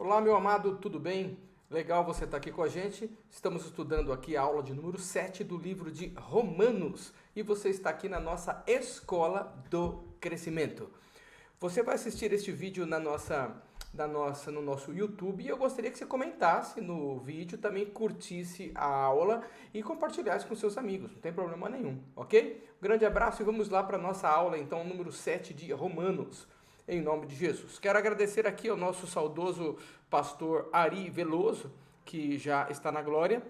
Olá, meu amado, tudo bem? Legal você estar aqui com a gente. Estamos estudando aqui a aula de número 7 do livro de Romanos e você está aqui na nossa Escola do Crescimento. Você vai assistir este vídeo no nosso YouTube e eu gostaria que você comentasse no vídeo, também curtisse a aula e compartilhasse com seus amigos, não tem problema nenhum, ok? Um grande abraço e vamos lá para a nossa aula, então, número 7 de Romanos. Em nome de Jesus. Quero agradecer aqui ao nosso saudoso pastor Ari Veloso, que já está na glória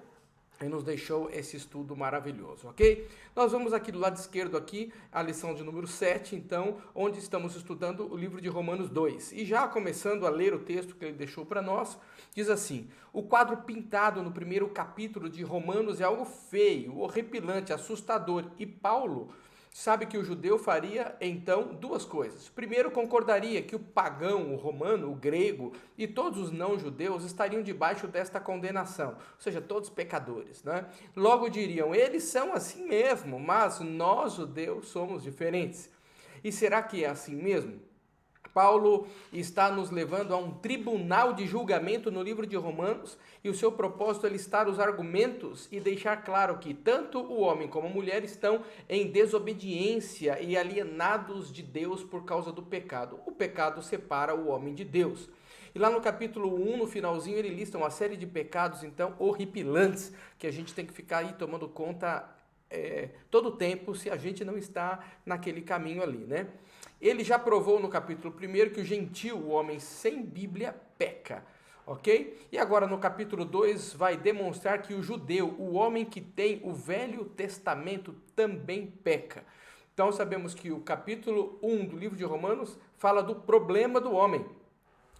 e nos deixou esse estudo maravilhoso, ok? Nós vamos aqui do lado esquerdo aqui, a lição de número 7, então, onde estamos estudando o livro de Romanos 2. E já começando a ler o texto que ele deixou para nós, diz assim: o quadro pintado no primeiro capítulo de Romanos é algo feio, horripilante, assustador, e Paulo sabe que o judeu faria, então, duas coisas. Primeiro, concordaria que o pagão, o romano, o grego e todos os não-judeus estariam debaixo desta condenação, ou seja, todos pecadores, né? Logo diriam, eles são assim mesmo, mas nós, judeus, somos diferentes. E será que é assim mesmo? Paulo está nos levando a um tribunal de julgamento no livro de Romanos e o seu propósito é listar os argumentos e deixar claro que tanto o homem como a mulher estão em desobediência e alienados de Deus por causa do pecado. O pecado separa o homem de Deus. E lá no capítulo 1, no finalzinho, ele lista uma série de pecados, então, horripilantes, que a gente tem que ficar aí tomando conta todo o tempo se a gente não está naquele caminho ali, né? Ele já provou no capítulo 1 que o gentil, o homem sem Bíblia, peca, ok? E agora no capítulo 2 vai demonstrar que o judeu, o homem que tem o Velho Testamento, também peca. Então sabemos que o capítulo 1 do livro de Romanos fala do problema do homem.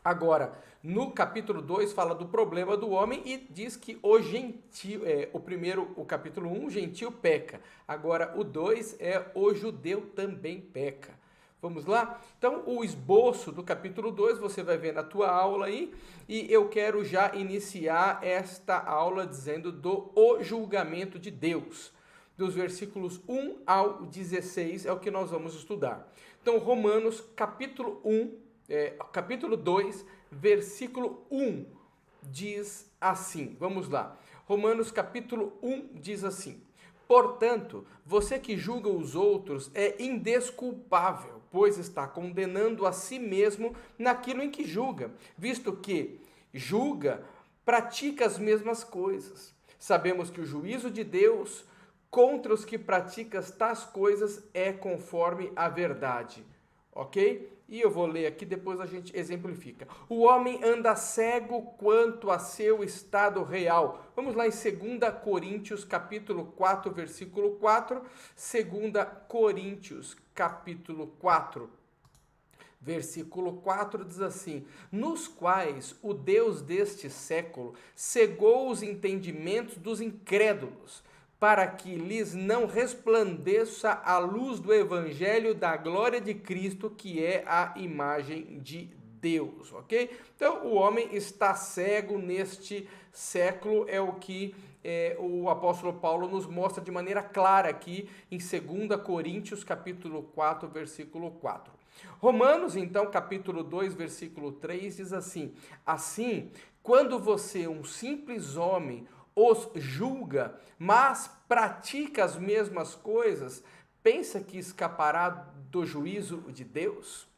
Agora, no capítulo 2 fala do problema do homem e diz que o gentil, o capítulo 1, gentil peca. Agora o 2 o judeu também peca. Vamos lá? Então, o esboço do capítulo 2 você vai ver na tua aula aí, e eu quero já iniciar esta aula dizendo do o julgamento de Deus. Dos versículos 1 ao 16 é o que nós vamos estudar. Então, Romanos capítulo 2, versículo 1 diz assim, vamos lá. Romanos capítulo 1 diz assim: portanto, você que julga os outros é indesculpável, pois está condenando a si mesmo naquilo em que julga, visto que julga, pratica as mesmas coisas. Sabemos que o juízo de Deus contra os que praticam tais coisas é conforme a verdade. Ok? E eu vou ler aqui, depois a gente exemplifica. O homem anda cego quanto a seu estado real. Vamos lá em 2 Coríntios, capítulo 4, versículo 4. 2 Coríntios, capítulo 4, versículo 4 diz assim: nos quais o Deus deste século cegou os entendimentos dos incrédulos, para que lhes não resplandeça a luz do evangelho da glória de Cristo, que é a imagem de Deus, ok? Então, o homem está cego neste século, é o que o apóstolo Paulo nos mostra de maneira clara aqui em 2 Coríntios, capítulo 4, versículo 4. Romanos, então, capítulo 2, versículo 3, diz assim: assim, quando você, um simples homem, os julga, mas pratica as mesmas coisas, pensa que escapará do juízo de Deus?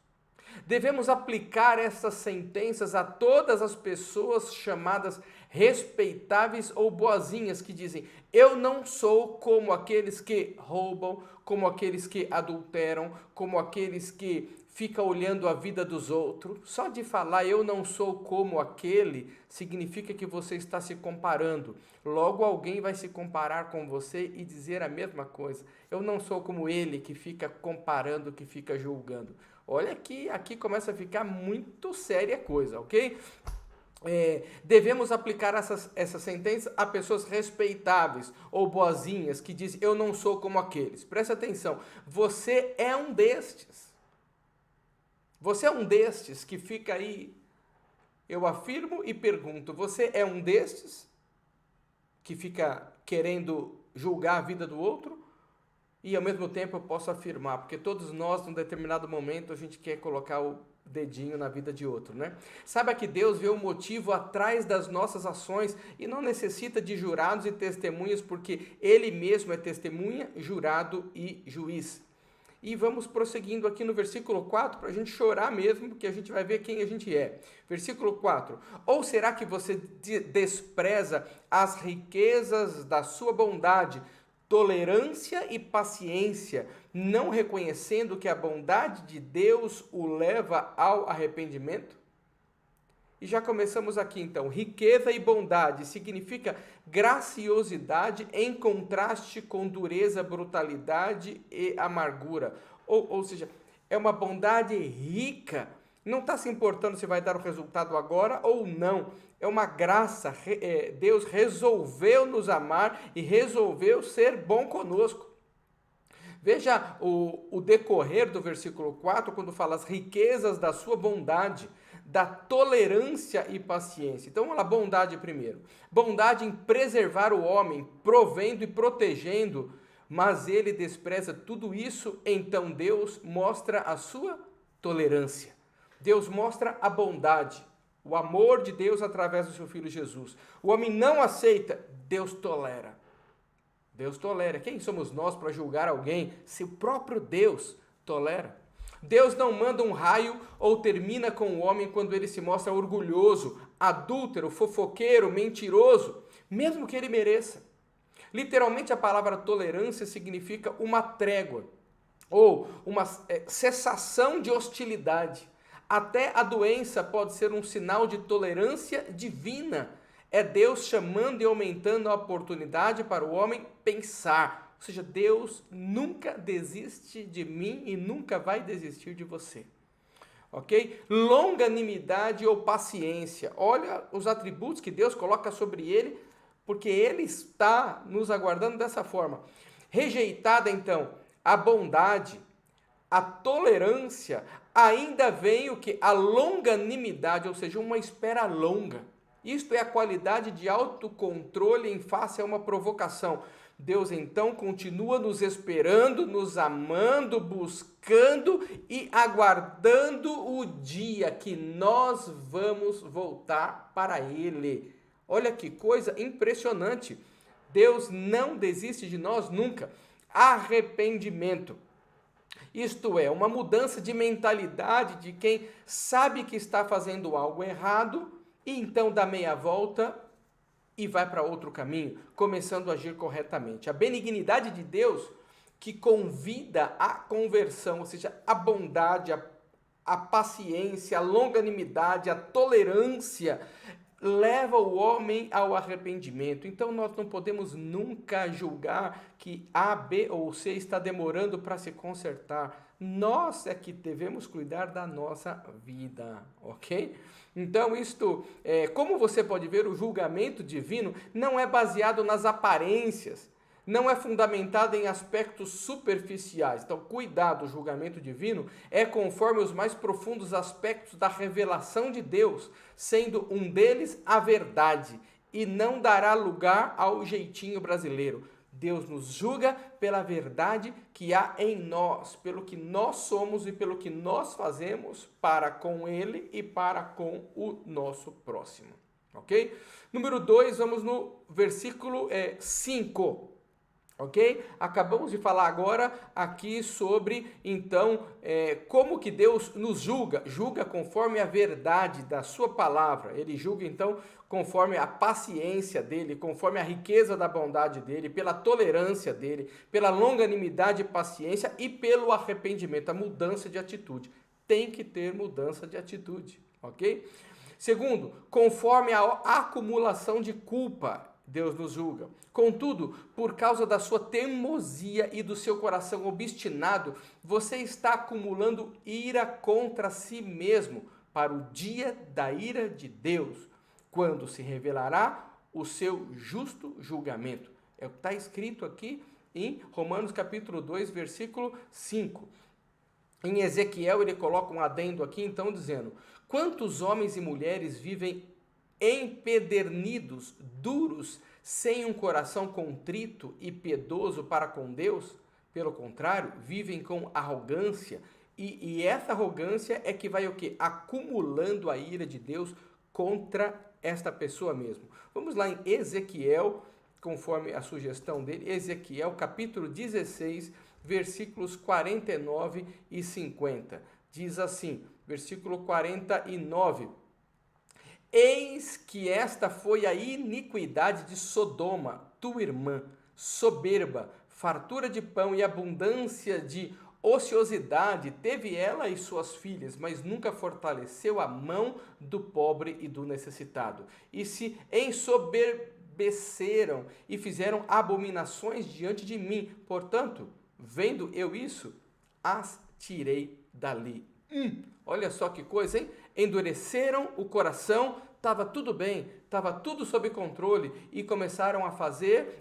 Devemos aplicar essas sentenças a todas as pessoas chamadas respeitáveis ou boazinhas, que dizem: eu não sou como aqueles que roubam, como aqueles que adulteram, como aqueles que ficam olhando a vida dos outros. Só de falar eu não sou como aquele, significa que você está se comparando. Logo alguém vai se comparar com você e dizer a mesma coisa. Eu não sou como ele, que fica comparando, que fica julgando. Olha que aqui começa a ficar muito séria a coisa, ok? Devemos aplicar essa sentença a pessoas respeitáveis ou boazinhas que dizem: eu não sou como aqueles. Presta atenção, você é um destes. Você é um destes que fica aí, eu afirmo e pergunto, você é um destes que fica querendo julgar a vida do outro? E ao mesmo tempo eu posso afirmar, porque todos nós, num determinado momento, a gente quer colocar o dedinho na vida de outro, né? Saiba que Deus vê o motivo atrás das nossas ações e não necessita de jurados e testemunhas, porque Ele mesmo é testemunha, jurado e juiz. E vamos prosseguindo aqui no versículo 4, para a gente chorar mesmo, porque a gente vai ver quem a gente é. Versículo 4. Ou será que você despreza as riquezas da sua bondade, tolerância e paciência, não reconhecendo que a bondade de Deus o leva ao arrependimento? E já começamos aqui então. Riqueza e bondade significa graciosidade em contraste com dureza, brutalidade e amargura. Ou seja, é uma bondade rica. Não está se importando se vai dar o resultado agora ou não. É uma graça. Deus resolveu nos amar e resolveu ser bom conosco. Veja o decorrer do versículo 4, quando fala as riquezas da sua bondade, da tolerância e paciência. Então, vamos lá, bondade primeiro. Bondade em preservar o homem, provendo e protegendo, mas ele despreza tudo isso, então Deus mostra a sua tolerância. Deus mostra a bondade, o amor de Deus através do seu Filho Jesus. O homem não aceita, Deus tolera. Deus tolera. Quem somos nós para julgar alguém se o próprio Deus tolera? Deus não manda um raio ou termina com o homem quando ele se mostra orgulhoso, adúltero, fofoqueiro, mentiroso, mesmo que ele mereça. Literalmente a palavra tolerância significa uma trégua ou uma cessação de hostilidade. Até a doença pode ser um sinal de tolerância divina. É Deus chamando e aumentando a oportunidade para o homem pensar. Ou seja, Deus nunca desiste de mim e nunca vai desistir de você. Ok? Longanimidade ou paciência. Olha os atributos que Deus coloca sobre ele, porque ele está nos aguardando dessa forma. Rejeitada, então, a bondade, a tolerância, ainda vem o que? A longanimidade, ou seja, uma espera longa. Isto é a qualidade de autocontrole em face a uma provocação. Deus então continua nos esperando, nos amando, buscando e aguardando o dia que nós vamos voltar para Ele. Olha que coisa impressionante. Deus não desiste de nós nunca. Arrependimento. Isto é, uma mudança de mentalidade de quem sabe que está fazendo algo errado e então dá meia volta e vai para outro caminho, começando a agir corretamente. A benignidade de Deus que convida à conversão, ou seja, a bondade, a paciência, a longanimidade, a tolerância, leva o homem ao arrependimento. Então nós não podemos nunca julgar que A, B ou C está demorando para se consertar. Nós é que devemos cuidar da nossa vida, ok? Então como você pode ver, o julgamento divino não é baseado nas aparências, não é fundamentado em aspectos superficiais. Então, cuidado, o julgamento divino é conforme os mais profundos aspectos da revelação de Deus, sendo um deles a verdade, e não dará lugar ao jeitinho brasileiro. Deus nos julga pela verdade que há em nós, pelo que nós somos e pelo que nós fazemos para com Ele e para com o nosso próximo. Ok? Número 2, vamos no versículo 5. Ok? Acabamos de falar agora aqui sobre, então, como que Deus nos julga conforme a verdade da sua palavra. Ele julga, então, conforme a paciência dele, conforme a riqueza da bondade dele, pela tolerância dele, pela longanimidade e paciência e pelo arrependimento, a mudança de atitude. Tem que ter mudança de atitude, ok? Segundo, conforme a acumulação de culpa, Deus nos julga. Contudo, por causa da sua teimosia e do seu coração obstinado, você está acumulando ira contra si mesmo para o dia da ira de Deus, quando se revelará o seu justo julgamento. É o que está escrito aqui em Romanos capítulo 2, versículo 5. Em Ezequiel ele coloca um adendo aqui, então, dizendo: quantos homens e mulheres vivem empedernidos, duros, sem um coração contrito e piedoso para com Deus? Pelo contrário, vivem com arrogância E essa arrogância é que vai o quê? Acumulando a ira de Deus contra esta pessoa mesmo. Vamos lá em Ezequiel, conforme a sugestão dele, Ezequiel capítulo 16, versículos 49 e 50. Diz assim, versículo 49: Eis que esta foi a iniquidade de Sodoma, tua irmã, soberba, fartura de pão e abundância de ociosidade teve ela e suas filhas, mas nunca fortaleceu a mão do pobre e do necessitado. E se ensoberbeceram e fizeram abominações diante de mim. Portanto, vendo eu isso, as tirei dali. Olha só que coisa, hein? Endureceram o coração, estava tudo bem, estava tudo sob controle e começaram a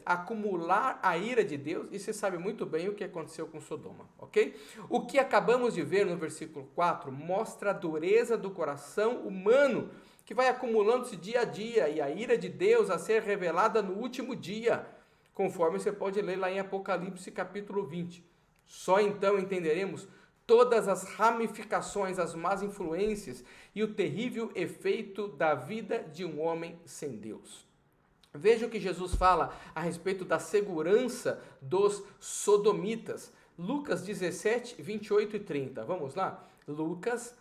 acumular a ira de Deus, e você sabe muito bem o que aconteceu com Sodoma, ok? O que acabamos de ver no versículo 4 mostra a dureza do coração humano, que vai acumulando-se dia a dia, e a ira de Deus a ser revelada no último dia, conforme você pode ler lá em Apocalipse capítulo 20. Só então entenderemos todas as ramificações, as más influências e o terrível efeito da vida de um homem sem Deus. Veja o que Jesus fala a respeito da segurança dos sodomitas. Lucas 17, 28 e 30. Vamos lá? Lucas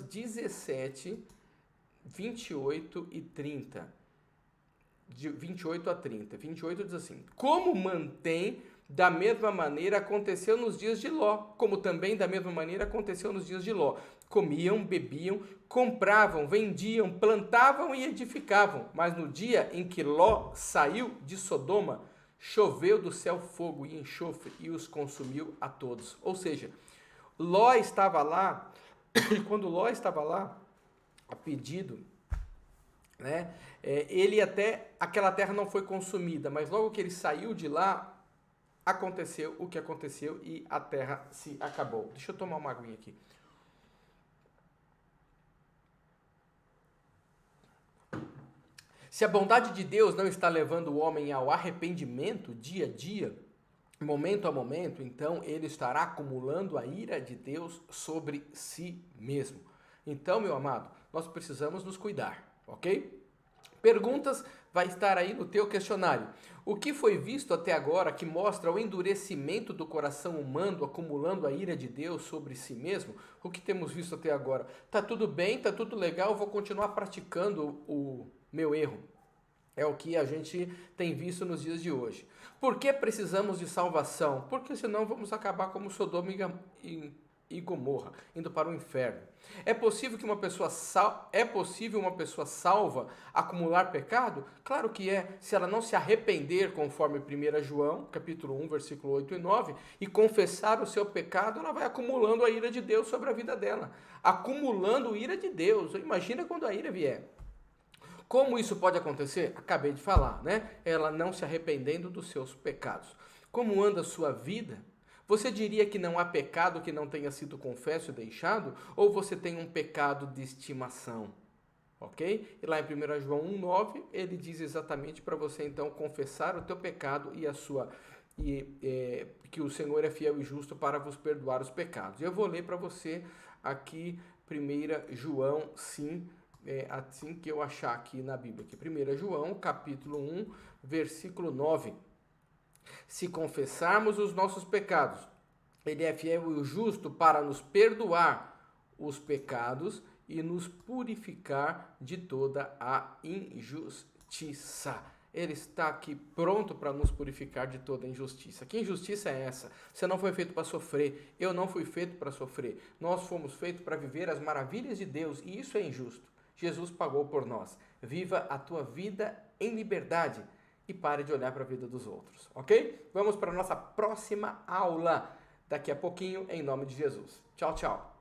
17, 28 e 30. De 28 a 30. 28 diz assim: Como mantém... Da mesma maneira aconteceu nos dias de Ló, como também da mesma maneira aconteceu nos dias de Ló. Comiam, bebiam, compravam, vendiam, plantavam e edificavam. Mas no dia em que Ló saiu de Sodoma, choveu do céu fogo e enxofre e os consumiu a todos. Ou seja, Ló estava lá, e quando Ló estava lá, a pedido, né, aquela terra não foi consumida, mas logo que ele saiu de lá, aconteceu o que aconteceu e a terra se acabou. Deixa eu tomar uma aguinha aqui. Se a bondade de Deus não está levando o homem ao arrependimento dia a dia, momento a momento, então ele estará acumulando a ira de Deus sobre si mesmo. Então, meu amado, nós precisamos nos cuidar, ok? Perguntas vai estar aí no teu questionário. O que foi visto até agora que mostra o endurecimento do coração humano acumulando a ira de Deus sobre si mesmo? O que temos visto até agora? Tá tudo bem, tá tudo legal, vou continuar praticando o meu erro. É o que a gente tem visto nos dias de hoje. Por que precisamos de salvação? Porque senão vamos acabar como Sodoma e Gomorra, indo para o inferno. É possível uma pessoa salva acumular pecado? Claro que é, se ela não se arrepender, conforme 1 João, capítulo 1, versículo 8 e 9, e confessar o seu pecado, ela vai acumulando a ira de Deus sobre a vida dela. Acumulando a ira de Deus. Imagina quando a ira vier. Como isso pode acontecer? Acabei de falar, né? Ela não se arrependendo dos seus pecados. Como anda a sua vida? Você diria que não há pecado que não tenha sido confesso e deixado? Ou você tem um pecado de estimação? Ok? E lá em 1 João 1,9, ele diz exatamente para você então confessar o teu pecado que o Senhor é fiel e justo para vos perdoar os pecados. Eu vou ler para você aqui 1 João, sim, assim que eu achar aqui na Bíblia. Aqui, 1 João, capítulo 1, versículo 9. Se confessarmos os nossos pecados, Ele é fiel e justo para nos perdoar os pecados e nos purificar de toda a injustiça. Ele está aqui pronto para nos purificar de toda a injustiça. Que injustiça é essa? Você não foi feito para sofrer, eu não fui feito para sofrer. Nós fomos feitos para viver as maravilhas de Deus e isso é injusto. Jesus pagou por nós. Viva a tua vida em liberdade. E pare de olhar para a vida dos outros, ok? Vamos para a nossa próxima aula daqui a pouquinho, em nome de Jesus. Tchau, tchau.